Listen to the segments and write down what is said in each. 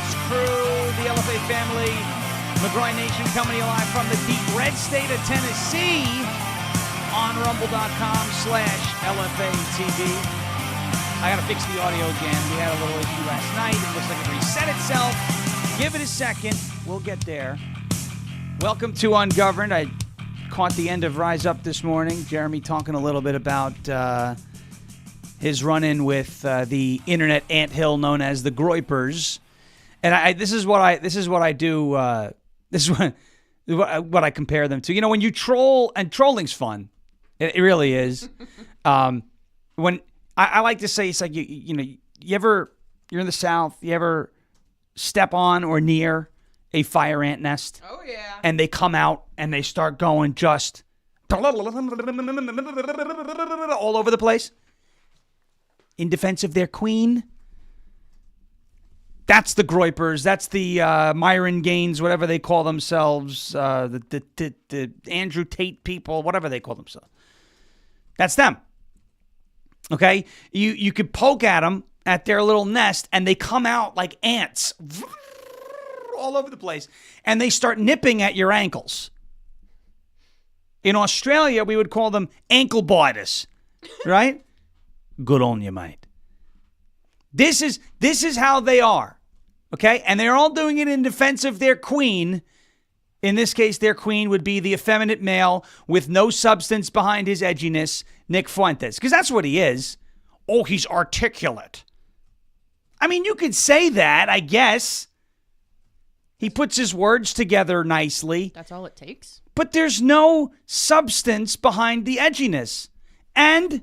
Dems crew, the LFA family, McGroin Nation coming live from the deep red state of Tennessee on rumble.com/LFA TV. I got to fix the audio again. We had a little issue last night. It looks like it reset itself. Give it a second. We'll get there. Welcome to Ungoverned. I caught the end of Rise Up this morning. Jeremy talking a little bit about his run-in with the internet anthill known as the Groypers, and this is what I do. This is what I compare them to. You know, when you troll, and trolling's fun, it really is. When I like to say, it's like you're in the South, you ever step on or near a fire ant nest? Oh yeah. And they come out and they start going just all over the place in defense of their queen. That's the Groypers. That's the Myron Gaines, whatever they call themselves, the Andrew Tate people, whatever they call themselves. That's them. Okay? You could poke at them at their little nest, and they come out like ants all over the place, and they start nipping at your ankles. In Australia, we would call them ankle biters, right? Good on you, mate. This is how they are, okay? And they're all doing it in defense of their queen. In this case, their queen would be the effeminate male with no substance behind his edginess, Nick Fuentes, because that's what he is. Oh, he's articulate. I mean, you could say that, I guess. He puts his words together nicely. That's all it takes. But there's no substance behind the edginess. And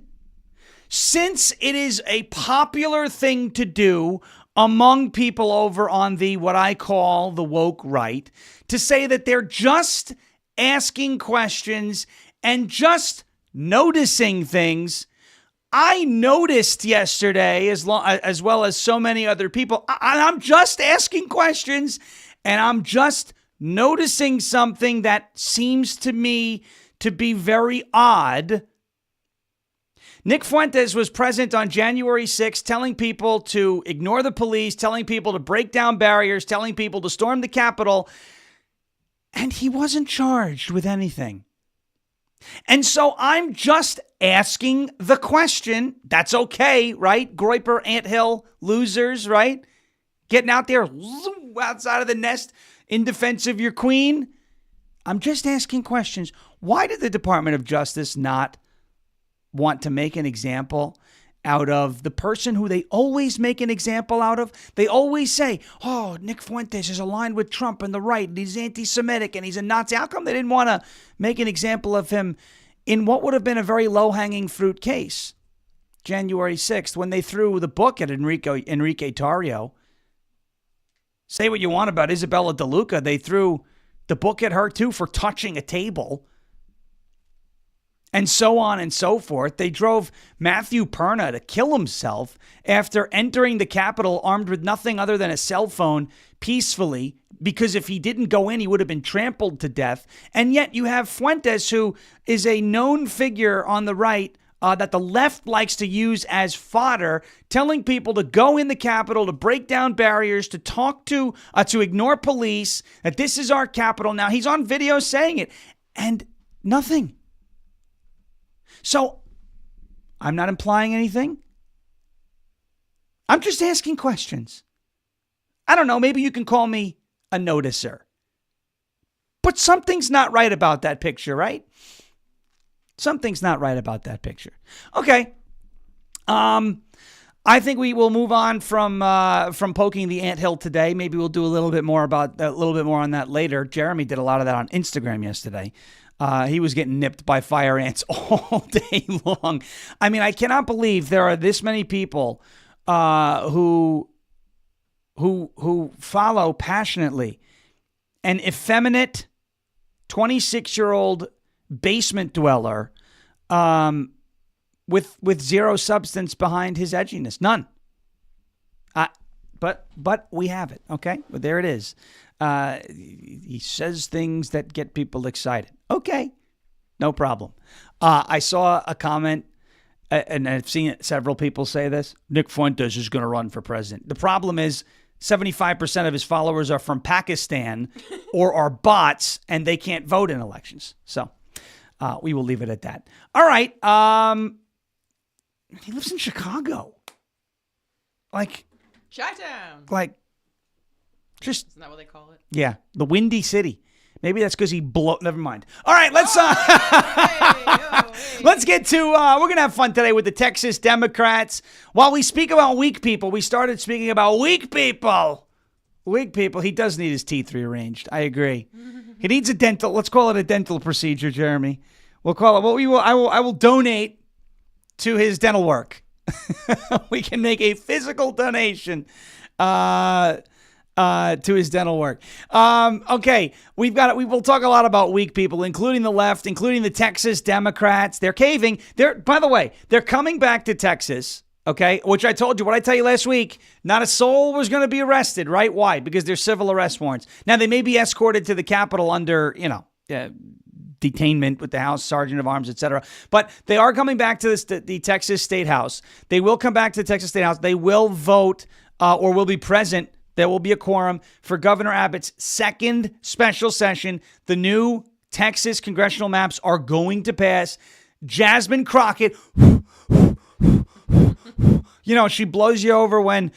since it is a popular thing to do among people over on the what I call the woke right, to say that they're just asking questions and just noticing things, I noticed yesterday, as well as so many other people, I'm just asking questions, and I'm just noticing something that seems to me to be very odd. Nick Fuentes was present on January 6th telling people to ignore the police, telling people to break down barriers, telling people to storm the Capitol, and he wasn't charged with anything. And so I'm just asking the question. That's okay, right? Groyper anthill losers, right? Getting out there outside of the nest in defense of your queen. I'm just asking questions. Why did the Department of Justice not want to make an example out of the person who they always make an example out of? They always say, oh, Nick Fuentes is aligned with Trump and the right, and he's anti-Semitic, and he's a Nazi. How come they didn't want to make an example of him in what would have been a very low-hanging fruit case? January 6th, when they threw the book at Enrique Tarrio. Say what you want about Isabella DeLuca. They threw the book at her, too, for touching a table. And so on and so forth. They drove Matthew Perna to kill himself after entering the Capitol armed with nothing other than a cell phone peacefully, because if he didn't go in, he would have been trampled to death. And yet you have Fuentes, who is a known figure on the right that the left likes to use as fodder, telling people to go in the Capitol, to break down barriers, to talk to ignore police, that this is our Capitol. Now, he's on video saying it, and nothing. So, I'm not implying anything. I'm just asking questions. I don't know, maybe you can call me a noticer. But something's not right about that picture, right? Something's not right about that picture. Okay. I think we will move on from poking the anthill today. Maybe we'll do a little bit more on that later. Jeremy did a lot of that on Instagram yesterday. He was getting nipped by fire ants all day long. I mean, I cannot believe there are this many people who follow passionately an effeminate 26-year-old basement dweller with zero substance behind his edginess. None. But we have it, okay? But there it is. He says things that get people excited. Okay, no problem. I saw a comment, and I've seen several people say this. Nick Fuentes is going to run for president. The problem is 75% of his followers are from Pakistan or are bots, and they can't vote in elections. So we will leave it at that. All right. He lives in Chicago. Like, Chi-town. Like, just... Isn't that what they call it? Yeah, the Windy City. Maybe that's because he never mind. All right, let's let's get to we're going to have fun today with the Texas Democrats. While we speak about weak people, we started speaking about weak people. Weak people. He does need his teeth rearranged. I agree. He needs a dental. Let's call it a dental procedure, Jeremy. We'll call it what we will. I will donate to his dental work. We can make a physical donation to his dental work. Okay, we will talk a lot about weak people, including the left, including the Texas Democrats. They're caving. By the way, they're coming back to Texas. Okay, which I told you, what I tell you last week, not a soul was going to be arrested, right? Why? Because there's civil arrest warrants. Now, they may be escorted to the Capitol under, detainment with the House Sergeant of Arms, etc. But they are coming back to the Texas State House. They will come back to the Texas State House. They will vote or will be present. There will be a quorum for Governor Abbott's second special session. The new Texas congressional maps are going to pass. Jasmine Crockett, she blows you over when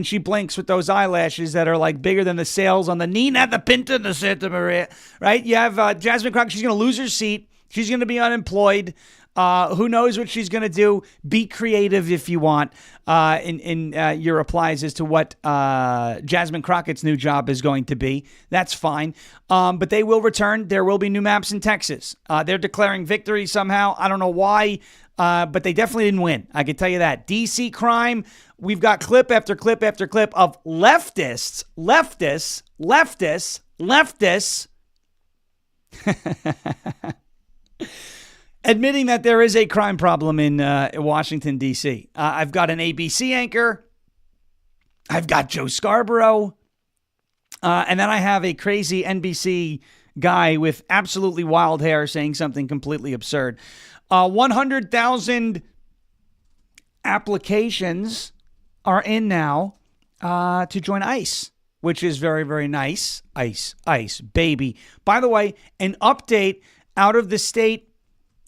she blinks with those eyelashes that are like bigger than the sails on the Nina, the Pinta, the Santa Maria, right? You have Jasmine Crockett. She's going to lose her seat. She's going to be unemployed. Who knows what she's going to do? Be creative if you want in your replies as to what Jasmine Crockett's new job is going to be. That's fine. But they will return. There will be new maps in Texas. They're declaring victory somehow. I don't know why, but they definitely didn't win. I can tell you that. D.C. crime, we've got clip after clip after clip of leftists, admitting that there is a crime problem in Washington, D.C. I've got an ABC anchor. I've got Joe Scarborough. And then I have a crazy NBC guy with absolutely wild hair saying something completely absurd. 100,000 applications are in now to join ICE, which is very, very nice. ICE, baby. By the way, an update out of the state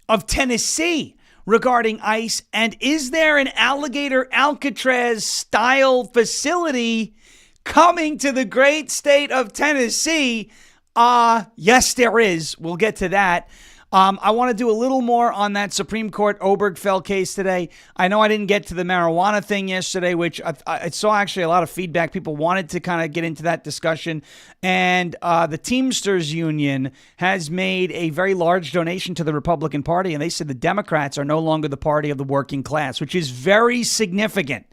of Tennessee regarding ICE, and is there an alligator Alcatraz style facility coming to the great state of Tennessee? Yes, there is. We'll get to that. I want to do a little more on that Supreme Court Obergefell case today. I know I didn't get to the marijuana thing yesterday, which I saw actually a lot of feedback. People wanted to kind of get into that discussion. And the Teamsters Union has made a very large donation to the Republican Party. And they said the Democrats are no longer the party of the working class, which is very significant.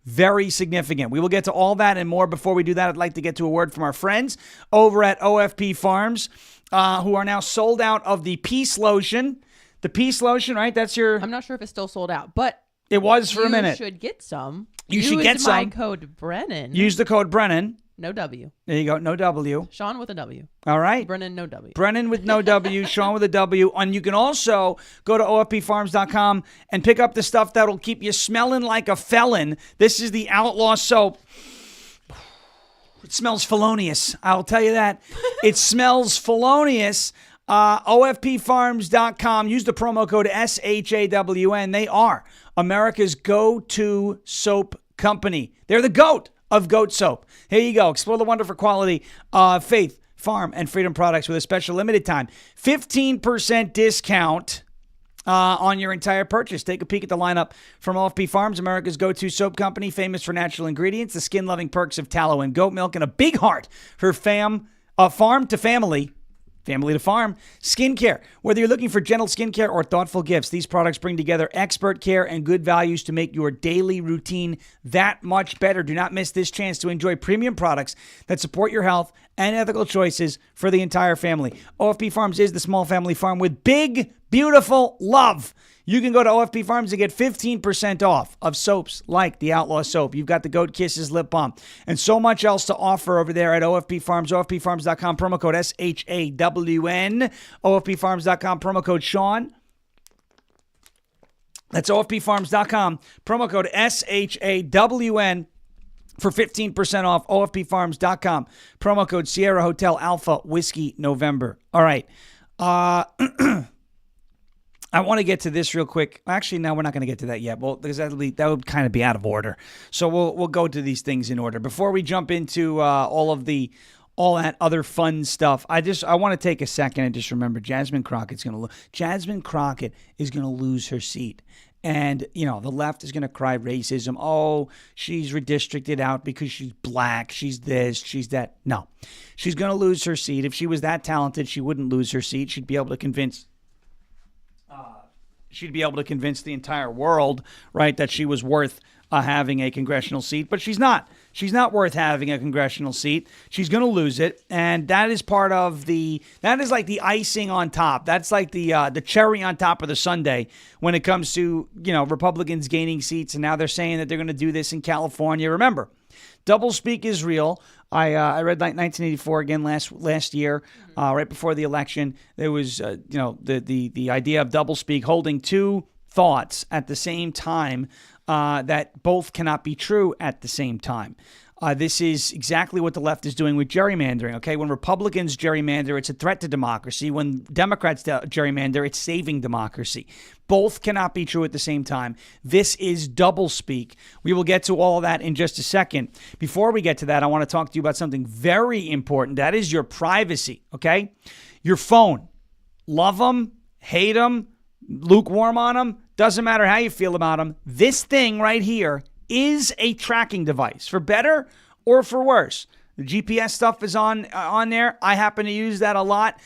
Very significant. We will get to all that and more. Before we do that, I'd like to get to a word from our friends over at OFP Farms, who are now sold out of the Peace Lotion. The Peace Lotion, right? That's your... I'm not sure if it's still sold out, but... It was for a minute. You should get some. You should get some. Use my code Brennan. Use the code Brennan. No W. There you go. No W. Sean with a W. All right. Brennan, no W. Brennan with no W. Sean with a W. And you can also go to OFPfarms.com and pick up the stuff that'll keep you smelling like a felon. This is the Outlaw Soap. It smells felonious. I'll tell you that. It smells felonious. OFPfarms.com. Use the promo code SHAWN. They are America's go-to soap company. They're the GOAT of goat soap. Here you go. Explore the wonderful quality of Faith, Farm, and Freedom products with a special limited time 15% discount on your entire purchase. Take a peek at the lineup from OFP Farms, America's go-to soap company, famous for natural ingredients, the skin-loving perks of tallow and goat milk, and a big heart for farm to family. Family to farm. Skincare. Whether you're looking for gentle skincare or thoughtful gifts, these products bring together expert care and good values to make your daily routine that much better. Do not miss this chance to enjoy premium products that support your health and ethical choices for the entire family. OFP Farms is the small family farm with big, beautiful love. You can go to OFP Farms and get 15% off of soaps like the Outlaw Soap. You've got the Goat Kisses Lip Balm and so much else to offer over there at OFP Farms. OFPfarms.com, promo code SHAWN. OFPfarms.com, promo code Sean. That's OFPfarms.com, promo code SHAWN. for 15% off, ofpfarms.com. Promo code Sierra Hotel Alpha Whiskey November. All right. I want to get to this real quick. Actually, no, we're not going to get to that yet. Well, because that would kind of be out of order. So we'll go to these things in order. Before we jump into all that other fun stuff, I want to take a second and just remember Jasmine Crockett is going to lose her seat. And, the left is going to cry racism. Oh, she's redistricted out because she's black. She's this, she's that. No, she's going to lose her seat. If she was that talented, she wouldn't lose her seat. She'd be able to convince the entire world, right, that she was worth having a congressional seat. But she's not. She's not worth having a congressional seat. She's going to lose it. And that is that is like the icing on top. That's like the cherry on top of the sundae when it comes to, Republicans gaining seats. And now they're saying that they're going to do this in California. Remember, doublespeak is real. I read like 1984 again last year, right before the election. There was, the idea of doublespeak, holding two thoughts at the same time that both cannot be true at the same time. This is exactly what the left is doing with gerrymandering, okay? When Republicans gerrymander, it's a threat to democracy. When Democrats gerrymander, it's saving democracy. Both cannot be true at the same time. This is doublespeak. We will get to all of that in just a second. Before we get to that, I want to talk to you about something very important. That is your privacy, okay? Your phone. Love them, hate them, lukewarm on them. Doesn't matter how you feel about them. This thing right here is a tracking device, for better or for worse. The GPS stuff is on there. I happen to use that a lot,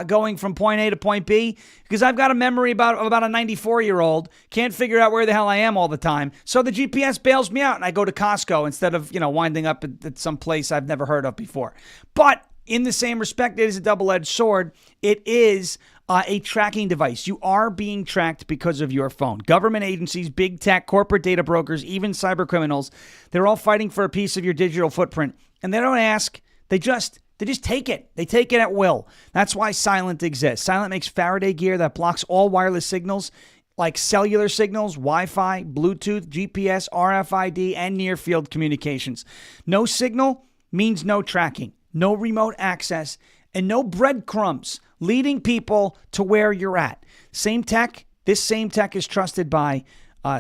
going from point A to point B, because I've got a memory about a 94-year-old. Can't figure out where the hell I am all the time. So the GPS bails me out, and I go to Costco instead of winding up at some place I've never heard of before. But in the same respect, it is a double-edged sword. It is a tracking device. You are being tracked because of your phone. Government agencies, big tech, corporate data brokers, even cyber criminals, they're all fighting for a piece of your digital footprint. And they don't ask, they just take it. They take it at will. That's why Silent exists. Silent makes Faraday gear that blocks all wireless signals like cellular signals, Wi-Fi, Bluetooth, GPS, RFID, and near-field communications. No signal means no tracking, no remote access, and no breadcrumbs leading people to where you're at. This same tech is trusted by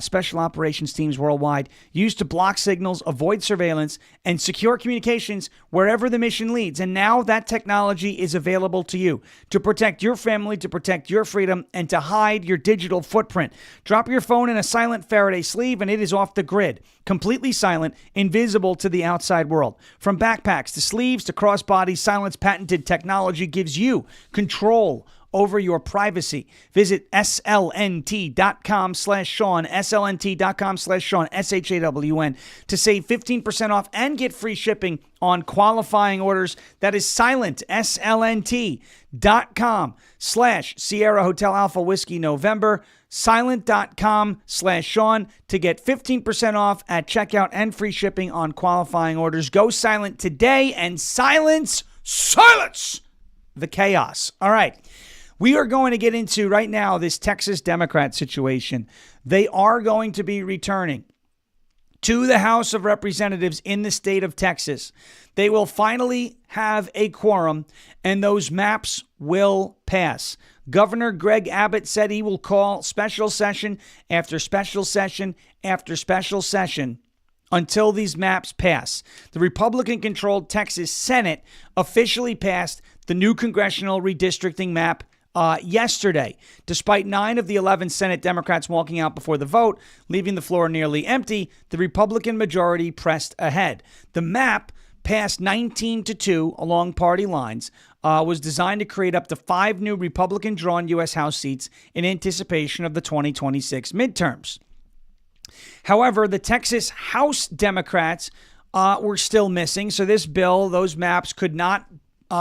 special operations teams worldwide, used to block signals, avoid surveillance, and secure communications wherever the mission leads. And now that technology is available to you to protect your family, to protect your freedom, and to hide your digital footprint. Drop your phone in a Silent Faraday sleeve, and it is off the grid. Completely silent, invisible to the outside world. From backpacks to sleeves to crossbodies, Silent's patented technology gives you control over your privacy. Visit slnt.com/Sean, slnt.com/Sean, SHAWN, to save 15% off and get free shipping on qualifying orders. That is Silent, slnt.com/Sierra Hotel Alpha Whiskey November, silent.com/Sean to get 15% off at checkout and free shipping on qualifying orders. Go silent today and silence the chaos. All right. We are going to get into right now this Texas Democrat situation. They are going to be returning to the House of Representatives in the state of Texas. They will finally have a quorum, and those maps will pass. Governor Greg Abbott said he will call special session after special session after special session until these maps pass. The Republican-controlled Texas Senate officially passed the new congressional redistricting map yesterday, despite 9 of the 11 Senate Democrats walking out before the vote, leaving the floor nearly empty. The Republican majority pressed ahead. The map, passed 19-2 along party lines, was designed to create up to 5 new Republican-drawn U.S. House seats in anticipation of the 2026 midterms. However, the Texas House Democrats were still missing, so this bill, those maps, could not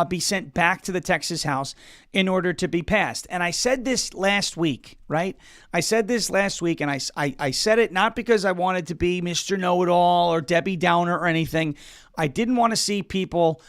be sent back to the Texas House in order to be passed. And I said this last week, right? I said this last week, and I said it not because I wanted to be Mr. Know-It-All or Debbie Downer or anything. I didn't want to see people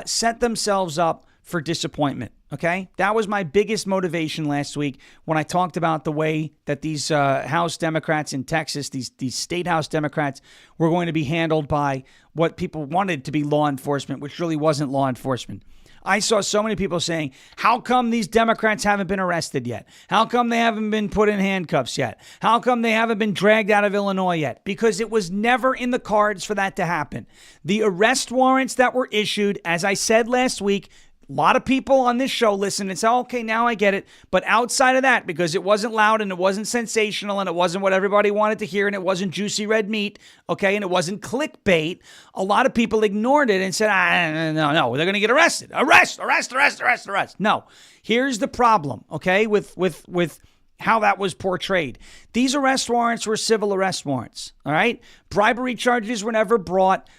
set themselves up for disappointment. Okay, that was my biggest motivation last week when I talked about the way that these House Democrats in Texas, these state House Democrats, were going to be handled by what people wanted to be law enforcement, which really wasn't law enforcement. I saw so many people saying, how come these Democrats haven't been arrested yet? How come they haven't been put in handcuffs yet? How come they haven't been dragged out of Illinois yet? Because it was never in the cards for that to happen. The arrest warrants that were issued, as I said last week, a lot of people on this show listen and say, okay, now I get it. But outside of that, because it wasn't loud and it wasn't sensational and it wasn't what everybody wanted to hear and it wasn't juicy red meat, okay, and it wasn't clickbait, a lot of people ignored it and said, no, they're going to get arrested. Arrest. No, here's the problem, okay, with how that was portrayed. These arrest warrants were civil arrest warrants, all right? Bribery charges were never brought.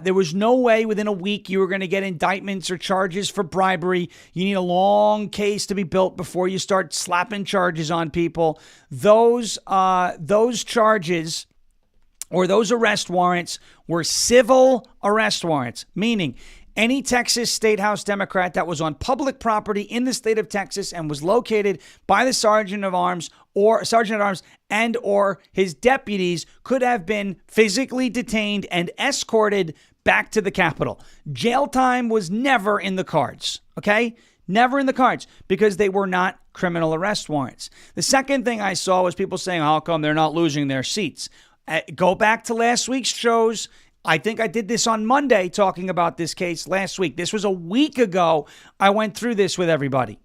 There was no way within a week you were going to get indictments or charges for bribery. You need a long case to be built before you start slapping charges on people. Those charges or those arrest warrants were civil arrest warrants, meaning any Texas State House Democrat that was on public property in the state of Texas and was located by the Sergeant at Arms and or his deputies could have been physically detained and escorted back to the Capitol. Jail time was never in the cards, okay? Never in the cards because they were not criminal arrest warrants. The second thing I saw was people saying, how come they're not losing their seats? Go back to last week's shows. I think I did this on Monday talking about this case last week. This was a week ago. I went through this with everybody.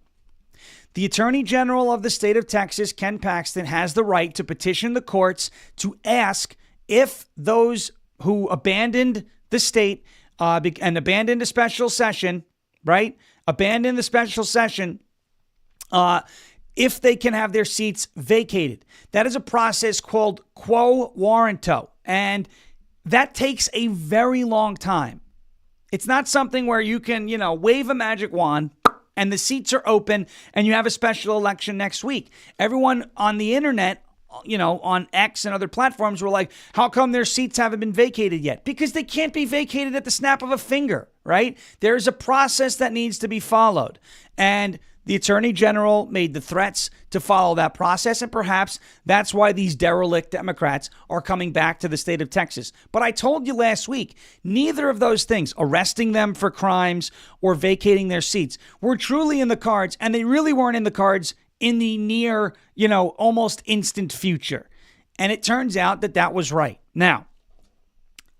The Attorney General of the state of Texas, Ken Paxton, has the right to petition the courts to ask if those who abandoned the state and abandoned a special session, right? Abandoned the special session, if they can have their seats vacated. That is a process called quo warranto. And that takes a very long time. It's not something where you can, wave a magic wand and the seats are open and you have a special election next week. Everyone on the internet, on X and other platforms were like, how come their seats haven't been vacated yet? Because they can't be vacated at the snap of a finger, right? There's a process that needs to be followed. And the Attorney General made the threats to follow that process, and perhaps that's why these derelict Democrats are coming back to the state of Texas. But I told you last week, neither of those things, arresting them for crimes or vacating their seats, were truly in the cards, and they really weren't in the cards in the near, almost instant future. And it turns out that that was right. Now,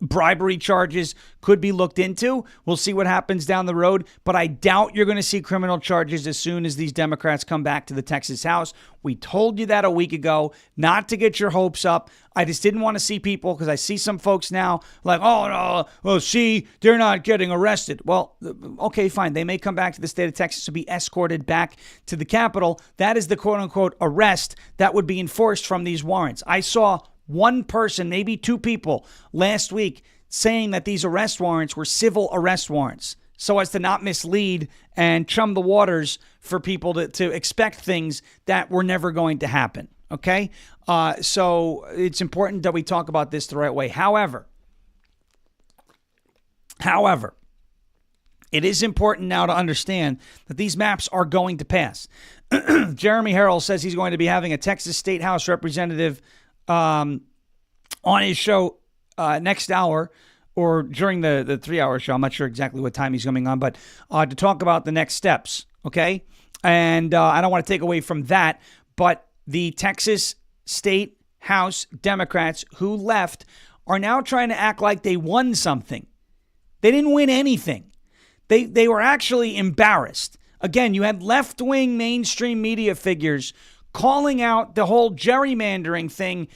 bribery charges could be looked into. We'll see what happens down the road, but I doubt you're going to see criminal charges as soon as these Democrats come back to the Texas House. We told you that a week ago, not to get your hopes up. I just didn't want to see people, because I see some folks now like, oh, no, well, see, they're not getting arrested. Well, okay, fine. They may come back to the state of Texas to be escorted back to the Capitol. That is the quote-unquote arrest that would be enforced from these warrants. I saw one person, maybe two people last week saying that these arrest warrants were civil arrest warrants so as to not mislead and chum the waters for people to expect things that were never going to happen. Okay? So it's important that we talk about this the right way. However, it is important now to understand that these maps are going to pass. Jeremy Harrell says he's going to be having a Texas State House representative on his show next hour, or during the 3-hour show. I'm not sure exactly what time he's coming on, but to talk about the next steps, okay? And I don't want to take away from that, but the Texas State House Democrats who left are now trying to act like they won something. They didn't win anything. They were actually embarrassed. Again, you had left-wing mainstream media figures calling out the whole gerrymandering thing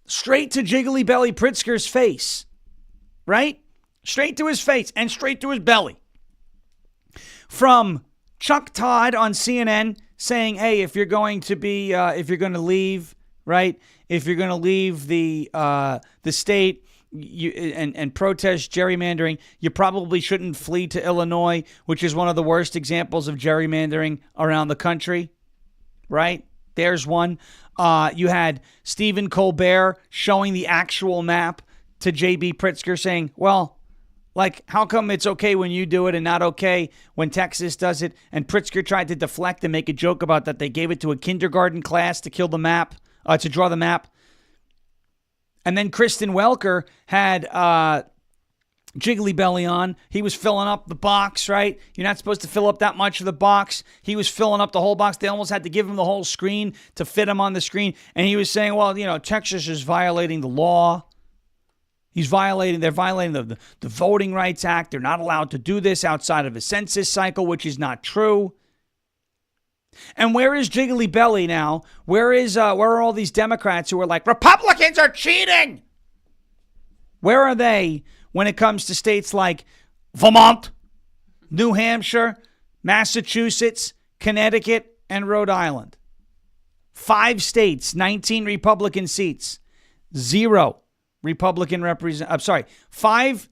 straight to Jiggly Belly Pritzker's face, right? Straight to his face and straight to his belly. From Chuck Todd on CNN saying, hey, if you're going to leave, right? If you're going to leave the state and protest gerrymandering, you probably shouldn't flee to Illinois, which is one of the worst examples of gerrymandering around the country. Right? There's one. You had Stephen Colbert showing the actual map to J.B. Pritzker saying, well, Like, how come it's okay when you do it and not okay when Texas does it? And Pritzker tried to deflect and make a joke about that. They gave it to a kindergarten class to kill the map, to draw the map. And then Kristen Welker had Jiggly Belly on. He was filling up the box, right? You're not supposed to fill up that much of the box. He was filling up the whole box. They almost had to give him the whole screen to fit him on the screen. And he was saying, well, Texas is violating the law. They're violating the Voting Rights Act. They're not allowed to do this outside of a census cycle, which is not true. And where is Jiggly Belly now? Where are all these Democrats who are like, Republicans are cheating? Where are they when it comes to states like Vermont, New Hampshire, Massachusetts, Connecticut, and Rhode Island? 5 states, 19 Republican seats, 0 Republican represent. I'm sorry, five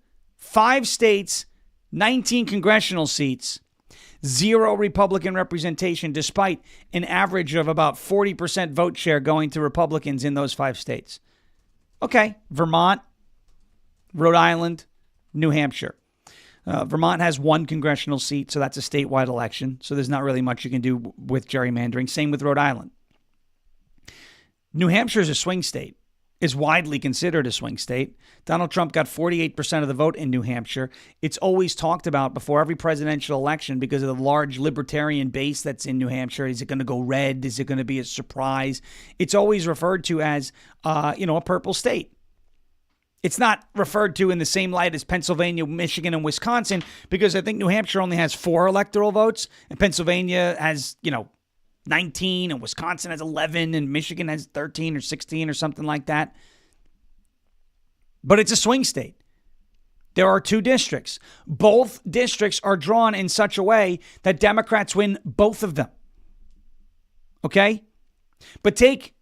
states, 19 congressional seats, 0 Republican representation, despite an average of about 40% vote share going to Republicans in those 5 states. Okay, Vermont, Rhode Island, New Hampshire. Vermont has 1 congressional seat, so that's a statewide election. So there's not really much you can do with gerrymandering. Same with Rhode Island. New Hampshire is a swing state. Is widely considered a swing state. Donald Trump got 48% of the vote in New Hampshire. It's always talked about before every presidential election because of the large libertarian base that's in New Hampshire. Is it going to go red? Is it going to be a surprise? It's always referred to as, a purple state. It's not referred to in the same light as Pennsylvania, Michigan, and Wisconsin because I think New Hampshire only has 4 electoral votes and Pennsylvania has, 19 and Wisconsin has 11 and Michigan has 13 or 16 or something like that. But it's a swing state. There are 2 districts. Both districts are drawn in such a way that Democrats win both of them. Okay? But take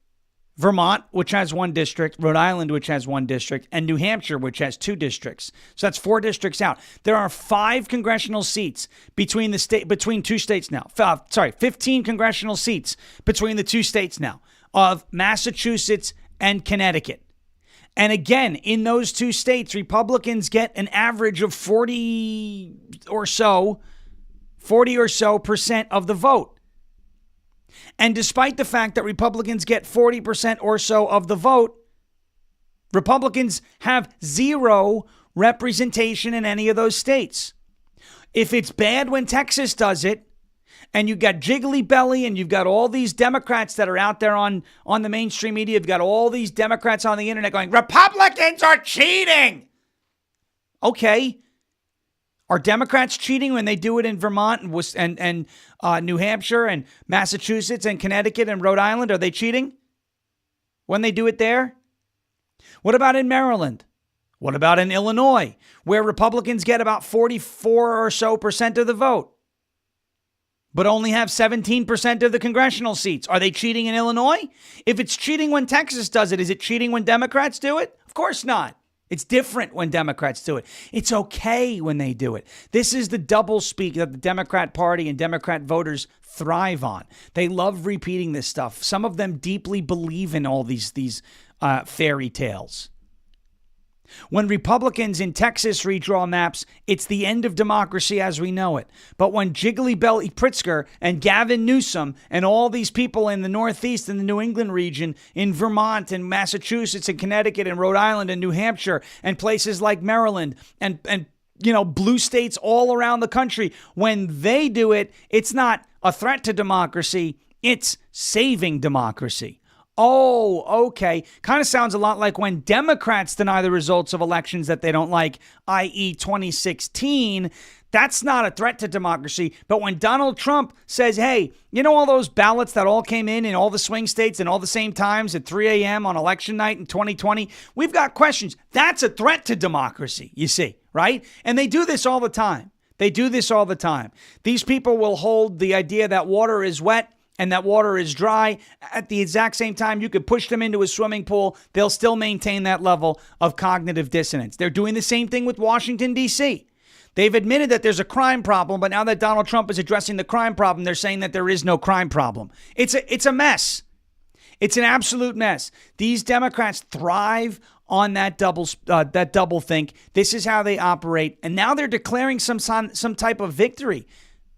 Vermont, which has 1 district, Rhode Island, which has 1 district, and New Hampshire, which has 2 districts. So that's 4 districts out. There are 5 congressional seats between 2 states now. 15 congressional seats between the 2 states now of Massachusetts and Connecticut. And again, in those 2 states, Republicans get an average of 40 or so percent of the vote. And despite the fact that Republicans get 40% or so of the vote, Republicans have 0 representation in any of those states. If it's bad when Texas does it, and you've got Jiggly Belly and you've got all these Democrats that are out there on the mainstream media, you've got all these Democrats on the internet going, Republicans are cheating. Okay. Are Democrats cheating when they do it in Vermont and New Hampshire and Massachusetts and Connecticut and Rhode Island? Are they cheating when they do it there? What about in Maryland? What about in Illinois, where Republicans get about 44 or so percent of the vote, but only have 17% of the congressional seats? Are they cheating in Illinois? If it's cheating when Texas does it, is it cheating when Democrats do it? Of course not. It's different when Democrats do it. It's okay when they do it. This is the doublespeak that the Democrat Party and Democrat voters thrive on. They love repeating this stuff. Some of them deeply believe in all these fairy tales. When Republicans in Texas redraw maps, it's the end of democracy as we know it. But when Jiggly Belly Pritzker and Gavin Newsom and all these people in the Northeast and the New England region, in Vermont and Massachusetts and Connecticut and Rhode Island and New Hampshire and places like Maryland and blue states all around the country, when they do it, it's not a threat to democracy, it's saving democracy. Oh, okay. Kind of sounds a lot like when Democrats deny the results of elections that they don't like, i.e. 2016. That's not a threat to democracy. But when Donald Trump says, hey, all those ballots that all came in all the swing states and all the same times at 3 a.m. on election night in 2020, we've got questions. That's a threat to democracy, you see, right? And they do this all the time. These people will hold the idea that water is wet and that water is dry. At the exact same time, you could push them into a swimming pool. They'll still maintain that level of cognitive dissonance. They're doing the same thing with Washington, D.C. They've admitted that there's a crime problem, but now that Donald Trump is addressing the crime problem, they're saying that there is no crime problem. It's a mess. It's an absolute mess. These Democrats thrive on that double think. This is how they operate. And now they're declaring some type of victory.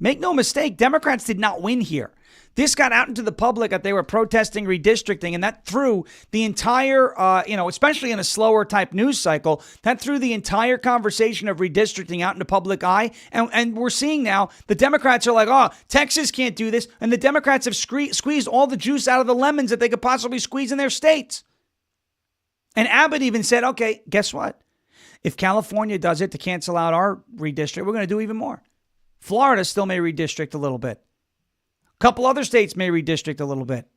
Make no mistake, Democrats did not win here. This got out into the public that they were protesting redistricting, and that threw the entire, especially in a slower type news cycle, that threw the entire conversation of redistricting out into public eye. And we're seeing now the Democrats are like, oh, Texas can't do this. And the Democrats have squeezed all the juice out of the lemons that they could possibly squeeze in their states. And Abbott even said, okay, guess what? If California does it to cancel out our redistrict, we're going to do even more. Florida still may redistrict a little bit. A couple other states may redistrict a little bit.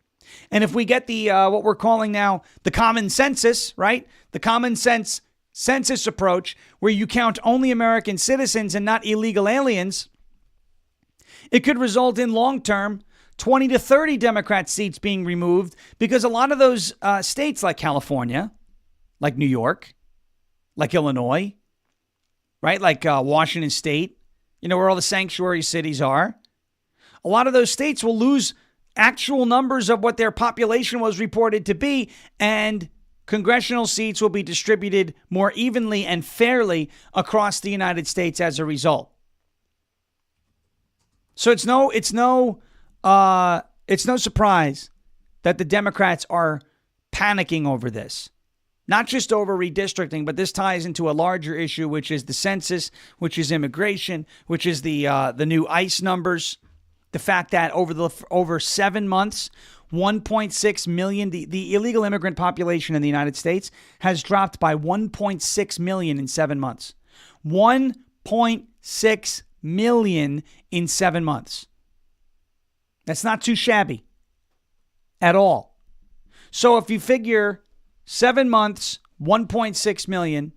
And if we get the what we're calling now the common census, right? The common sense census approach where you count only American citizens and not illegal aliens, it could result in long-term 20 to 30 Democrat seats being removed because a lot of those states like California, like New York, like Illinois, right? Like Washington State, where all the sanctuary cities are. A lot of those states will lose actual numbers of what their population was reported to be, and congressional seats will be distributed more evenly and fairly across the United States as a result. So it's no surprise that the Democrats are panicking over this. Not just over redistricting, but this ties into a larger issue, which is the census, which is immigration, which is the new ICE numbers. The fact that over 7 months, 1.6 million, the illegal immigrant population in the United States has dropped by 1.6 million in 7 months. 1.6 million in 7 months. That's not too shabby at all. So if you figure 7 months, 1.6 million.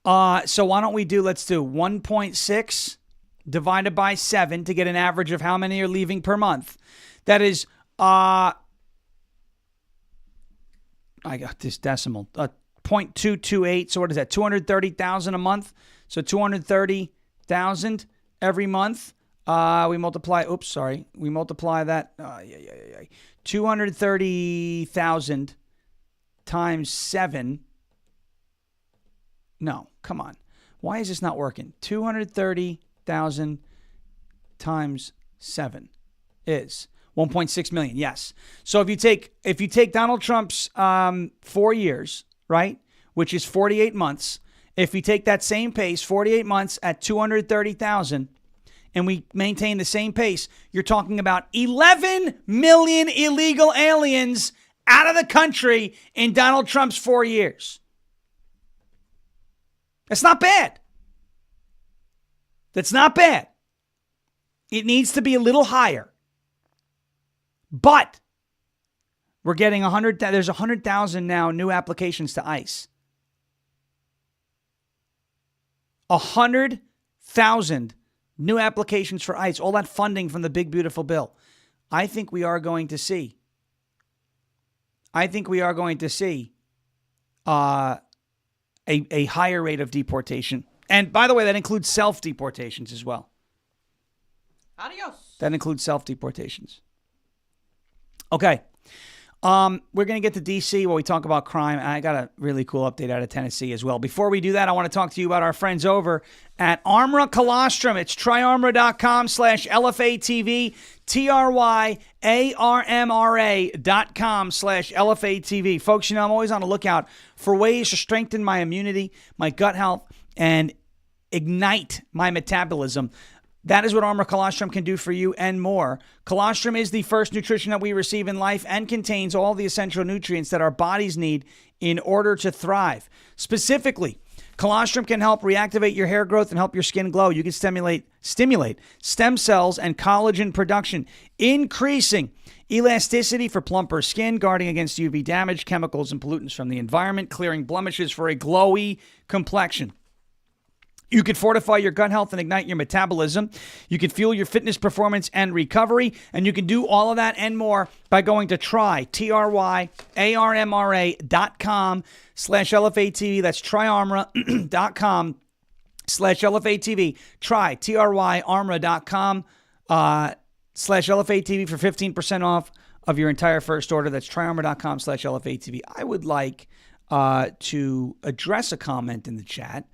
So why don't we let's do 1.6 divided by 7 to get an average of how many are leaving per month. That is, I got this decimal, 0.228. So what is that? 230,000 a month. So 230,000 every month. We multiply that. 230,000 times 7. No, come on. Why is this not working? 230,000 times 7 is 1.6 million. Yes. So if you take Donald Trump's 4 years, right, which is 48 months, if you take that same pace, 48 months at 230,000, and we maintain the same pace, you're talking about 11 million illegal aliens out of the country in Donald Trump's 4 years. That's not bad. That's not bad. It needs to be a little higher. But we're getting 100. There's 100,000 now new applications to ICE. 100,000 new applications for ICE. All that funding from the big, beautiful bill. I think we are going to see a higher rate of deportation. And by the way, that includes self-deportations as well. Adios. That includes self-deportations. Okay. We're going to get to D.C. where we talk about crime. I got a really cool update out of Tennessee as well. Before we do that, I want to talk to you about our friends over at Armra Colostrum. It's tryarmra.com/LFA TV, TRYARMRA.com/LFA TV. Folks, I'm always on the lookout for ways to strengthen my immunity, my gut health, and ignite my metabolism. That is what Armra Colostrum can do for you and more. Colostrum is the first nutrition that we receive in life and contains all the essential nutrients that our bodies need in order to thrive. Specifically, colostrum can help reactivate your hair growth and help your skin glow. You can stimulate stem cells and collagen production, increasing elasticity for plumper skin, guarding against UV damage, chemicals, and pollutants from the environment, clearing blemishes for a glowy complexion. You can fortify your gut health and ignite your metabolism. You can fuel your fitness performance and recovery. And you can do all of that and more by going to tryarmra.com/LFATV. That's tryarmra.com/LFATV. Try tryarmra.com/LFATV for 15% off of your entire first order. That's tryarmra.com/LFATV. I would like to address a comment in the chat,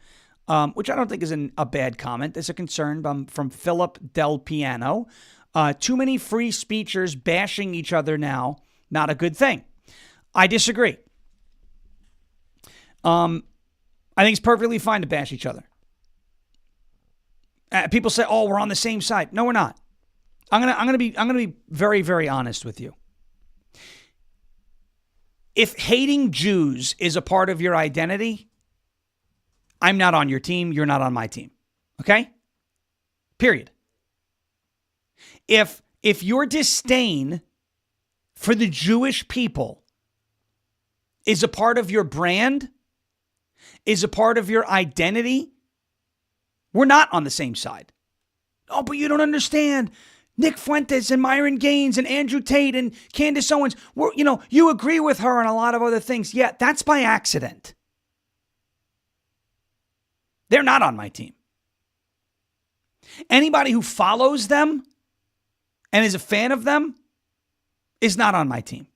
which I don't think is a bad comment. There's a concern from Philip Del Piano. Too many free speechers bashing each other now, not a good thing. I disagree. I think it's perfectly fine to bash each other. People say, "Oh, we're on the same side." No, we're not. I'm gonna be very, very honest with you. If hating Jews is a part of your identity, I'm not on your team. You're not on my team. Okay? Period. If your disdain for the Jewish people is a part of your brand, is a part of your identity, we're not on the same side. Oh, but you don't understand. Nick Fuentes and Myron Gaines and Andrew Tate and Candace Owens, you agree with her on a lot of other things. Yeah, that's by accident. They're not on my team. Anybody who follows them and is a fan of them is not on my team.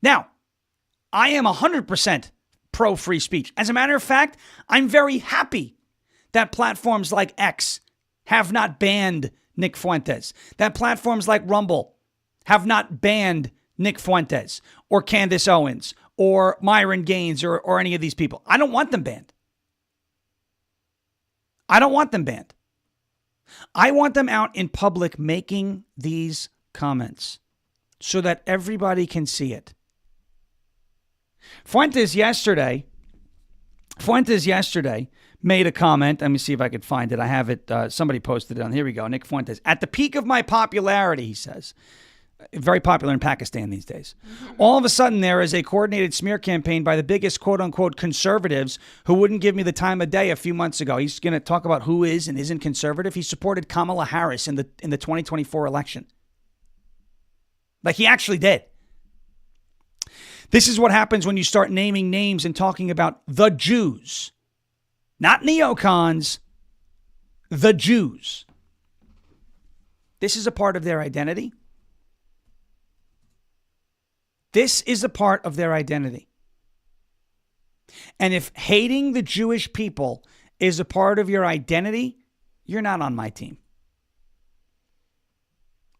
Now, I am 100% pro-free speech. As a matter of fact, I'm very happy that platforms like X have not banned Nick Fuentes, that platforms like Rumble have not banned Nick Fuentes or Candace Owens or Myron Gaines or any of these people. I don't want them banned. I don't want them banned. I want them out in public making these comments so that everybody can see it. Fuentes yesterday made a comment. Let me see if I could find it. I have it. Somebody posted it on. Here we go. Nick Fuentes. At the peak of my popularity, he says. Very popular in Pakistan these days. All of a sudden, there is a coordinated smear campaign by the biggest quote-unquote conservatives who wouldn't give me the time of day a few months ago. He's going to talk about who is and isn't conservative. He supported Kamala Harris in the 2024 election. Like he actually did. This is what happens when you start naming names and talking about the Jews. Not neocons, the Jews. This is a part of their identity. This is a part of their identity. And if hating the Jewish people is a part of your identity, you're not on my team.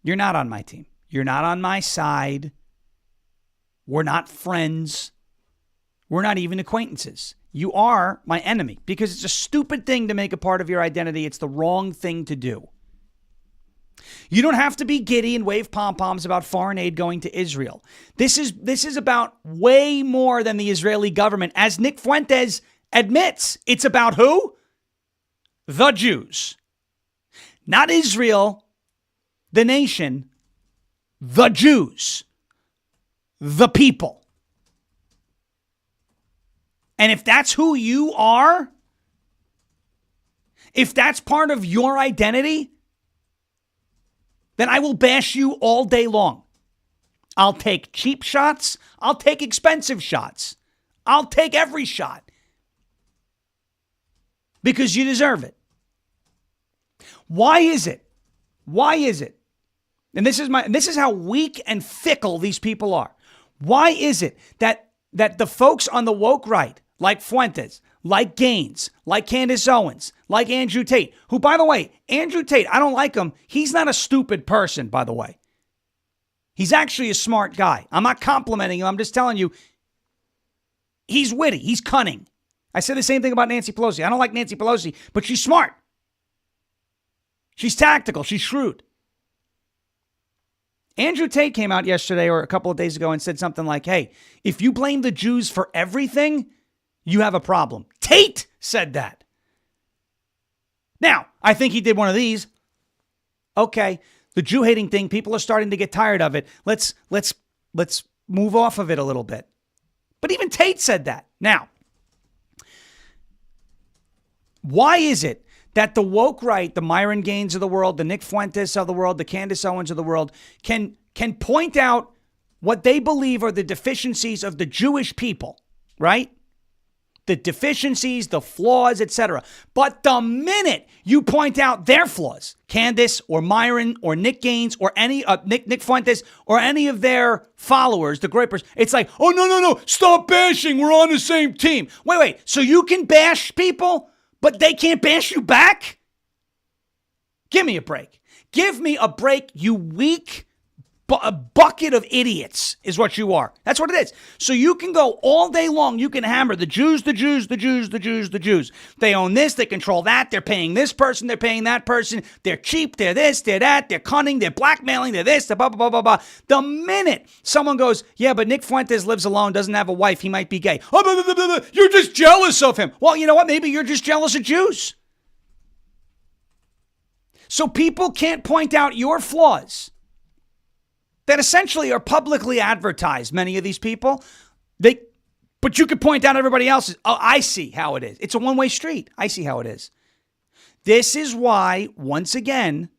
You're not on my team. You're not on my side. We're not friends. We're not even acquaintances. You are my enemy because it's a stupid thing to make a part of your identity. It's the wrong thing to do. You don't have to be giddy and wave pom-poms about foreign aid going to Israel. This is about way more than the Israeli government. As Nick Fuentes admits, it's about who? The Jews. Not Israel, the nation, the Jews, the people. And if that's who you are, if that's part of your identity, then I will bash you all day long. I'll take cheap shots. I'll take expensive shots. I'll take every shot. Because you deserve it. Why is it? Why is it? And this is how weak and fickle these people are. Why is it that the folks on the woke right, like Fuentes, like Gaines, like Candace Owens, like Andrew Tate, who, by the way, Andrew Tate, I don't like him. He's not a stupid person, by the way. He's actually a smart guy. I'm not complimenting him. I'm just telling you, he's witty. He's cunning. I said the same thing about Nancy Pelosi. I don't like Nancy Pelosi, but she's smart. She's tactical. She's shrewd. Andrew Tate came out yesterday or a couple of days ago and said something like, hey, if you blame the Jews for everything, you have a problem. Tate said that. Now, I think he did one of these. Okay, the Jew hating thing, people are starting to get tired of it. Let's move off of it a little bit. But even Tate said that. Now, why is it that the woke right, the Myron Gaines of the world, the Nick Fuentes of the world, the Candace Owens of the world, can point out what they believe are the deficiencies of the Jewish people, right? the deficiencies, the flaws, etc. But the minute you point out their flaws, Candace or Myron or Nick Gaines or any Nick Fuentes or any of their followers, the Groypers, it's like, oh, no, stop bashing. We're on the same team. Wait. So you can bash people, but they can't bash you back? Give me a break. Give me a break, you weak a bucket of idiots is what you are. That's what it is. So you can go all day long. You can hammer the Jews. They own this. They control that. They're paying this person. They're paying that person. They're cheap. They're this. They're that. They're cunning. They're blackmailing. They're this. They're blah, blah, blah, blah, blah. The minute someone goes, yeah, but Nick Fuentes lives alone, doesn't have a wife. He might be gay. Oh, blah, blah, blah, blah. You're just jealous of him. Well, you know what? Maybe you're just jealous of Jews. So people can't point out your flaws that essentially are publicly advertised, many of these people. But you could point out everybody else's. Oh, I see how it is. It's a one-way street. I see how it is. This is why, once again,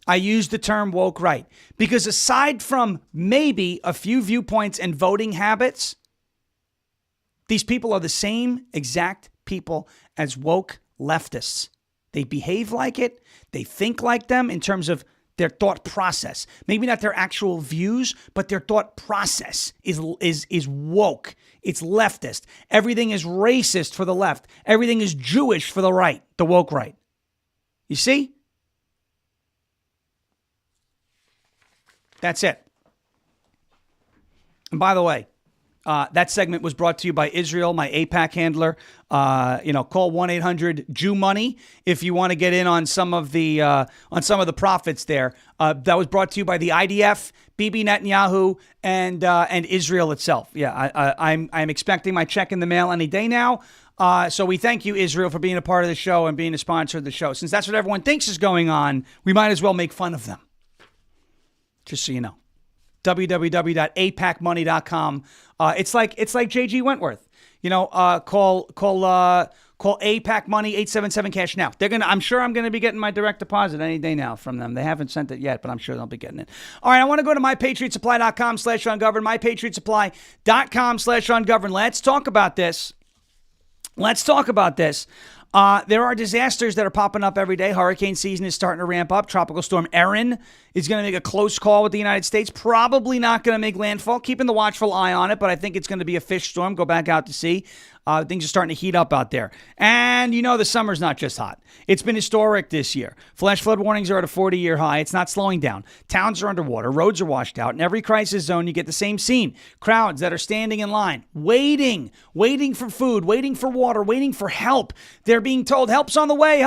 I use the term woke right. Because aside from maybe a few viewpoints and voting habits, these people are the same exact people as woke leftists. They behave like it. They think like them in terms of their thought process. Maybe not their actual views, but their thought process is woke. It's leftist. Everything is racist for the left. Everything is Jewish for the right, the woke right. You see? That's it. And by the way, that segment was brought to you by Israel, my AIPAC handler. Call 1-800-JEW-MONEY if you want to get in on some of the profits there. That was brought to you by the IDF, Bibi Netanyahu, and Israel itself. Yeah, I'm expecting my check in the mail any day now. So we thank you, Israel, for being a part of the show and being a sponsor of the show. Since that's what everyone thinks is going on, we might as well make fun of them. Just so you know. www.apacmoney.com. It's like JG Wentworth. Call APAC Money 877 cash now. I'm sure I'm going to be getting my direct deposit any day now from them. They haven't sent it yet, but I'm sure they'll be getting it. All right, I want to go to mypatriotsupply.com/ungoverned, mypatriotsupply.com/ungoverned. Let's talk about this. There are disasters that are popping up every day. Hurricane season is starting to ramp up. Tropical storm Erin is going to make a close call with the United States. Probably not going to make landfall. Keeping the watchful eye on it, but I think it's going to be a fish storm. Go back out to sea. Things are starting to heat up out there. And the summer's not just hot. It's been historic this year. Flash flood warnings are at a 40-year high. It's not slowing down. Towns are underwater. Roads are washed out. In every crisis zone, you get the same scene. Crowds that are standing in line, waiting for food, waiting for water, waiting for help. They're being told help's on the way,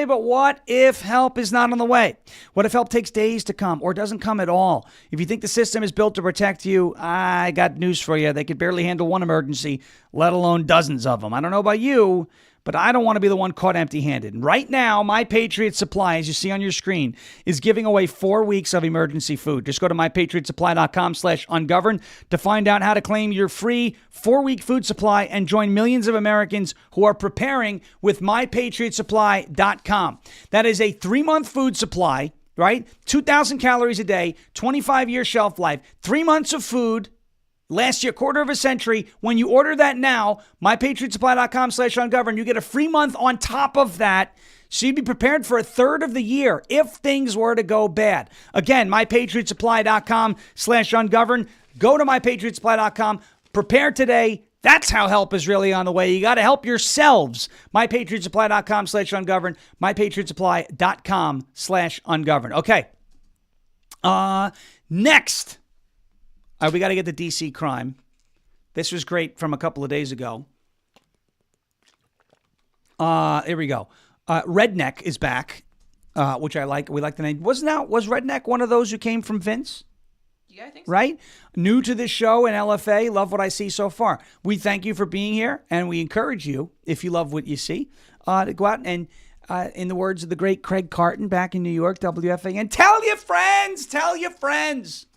but what if help is not on the way? What if help takes days to come or doesn't come at all? If you think the system is built to protect you, I got news for you. They could barely handle one emergency, let alone dozens of them. I don't know about you, but I don't want to be the one caught empty-handed. And right now, My Patriot Supply, as you see on your screen, is giving away 4 weeks of emergency food. Just go to mypatriotsupply.com/ungoverned to find out how to claim your free 4-week food supply and join millions of Americans who are preparing with mypatriotsupply.com. That is a 3-month food supply, right? 2,000 calories a day, 25-year shelf life, 3 months of food. Last year, quarter of a century. When you order that now, mypatriotsupply.com/ungoverned, you get a free month on top of that. So you'd be prepared for a third of the year if things were to go bad. Again, mypatriotsupply.com/ungoverned. Go to mypatriotsupply.com. Prepare today. That's how help is really on the way. You got to help yourselves. mypatriotsupply.com/ungoverned. mypatriotsupply.com/ungoverned. Okay. Next. We got to get the D.C. crime. This was great from a couple of days ago. Here we go. Redneck is back, which I like. We like the name. Was Redneck one of those who came from Vince? Yeah, I think so. Right? New to this show in LFA. Love what I see so far. We thank you for being here, and we encourage you, if you love what you see, to go out and, in the words of the great Craig Carton back in New York, WFAN, tell your friends. Tell your friends.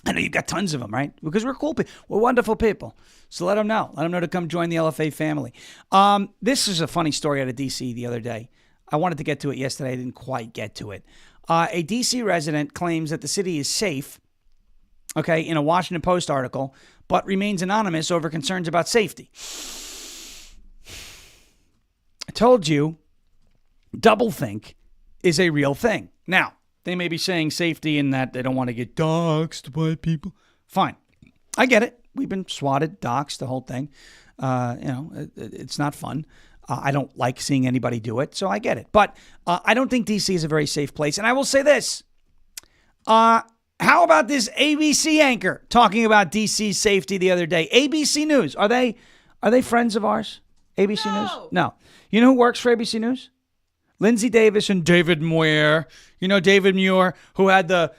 I know you've got tons of them, right? Because we're cool people. We're wonderful people. So let them know. Let them know to come join the LFA family. This is a funny story out of D.C. the other day. I wanted to get to it yesterday. I didn't quite get to it. A D.C. resident claims that the city is safe, okay, in a Washington Post article, but remains anonymous over concerns about safety. I told you, doublethink is a real thing. Now, they may be saying safety in that they don't want to get doxxed by people. Fine. I get it. We've been swatted, doxxed, the whole thing. It's not fun. I don't like seeing anybody do it, so I get it. But I don't think D.C. is a very safe place. And I will say this. How about this ABC anchor talking about D.C.'s safety the other day? ABC News. Are they friends of ours? ABC News? No. You know who works for ABC News? Lindsay Davis and David Muir. You know David Muir, who had the